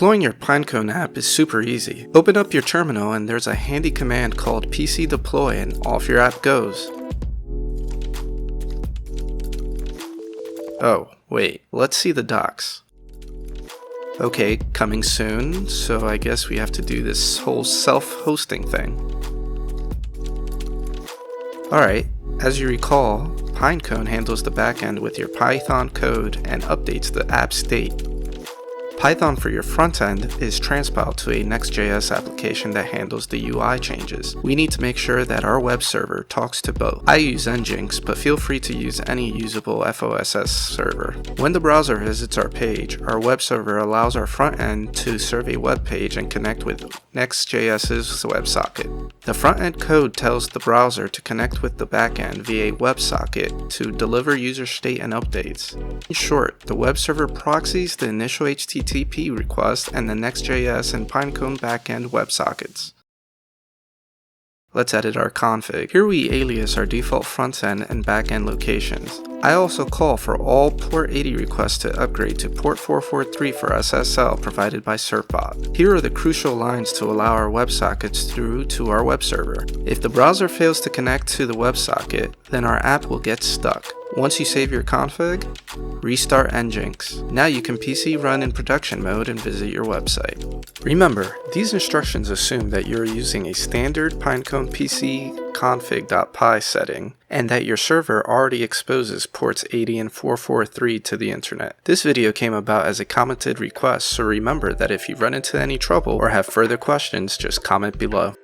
Deploying your Pynecone app is super easy. Open up your terminal and there's a handy command called PC deploy and off your app goes. Oh, wait, let's see the docs. Okay, coming soon, so I guess we have to do this whole self-hosting thing. Alright, as you recall, Pynecone handles the backend with your Python code and updates the app state. Python for your frontend is transpiled to a Next.js application that handles the UI changes. We need to make sure that our web server talks to both. I use Nginx, but feel free to use any usable FOSS server. When the browser visits our page, our web server allows our frontend to serve a web page and connect with Next.js's WebSocket. The frontend code tells the browser to connect with the backend via WebSocket to deliver user state and updates. In short, the web server proxies the initial HTTP request and the Next.js and Pynecone backend WebSockets. Let's edit our config. Here we alias our default frontend and backend locations. I also call for all port 80 requests to upgrade to port 443 for SSL provided by Certbot. Here are the crucial lines to allow our WebSockets through to our web server. If the browser fails to connect to the WebSocket, then our app will get stuck. Once you save your config, restart Nginx. Now you can PC run in production mode and visit your website. Remember, these instructions assume that you're using a standard Pynecone PC config.py setting and that your server already exposes ports 80 and 443 to the internet. This video came about as a commented request, so remember that if you run into any trouble or have further questions, just comment below.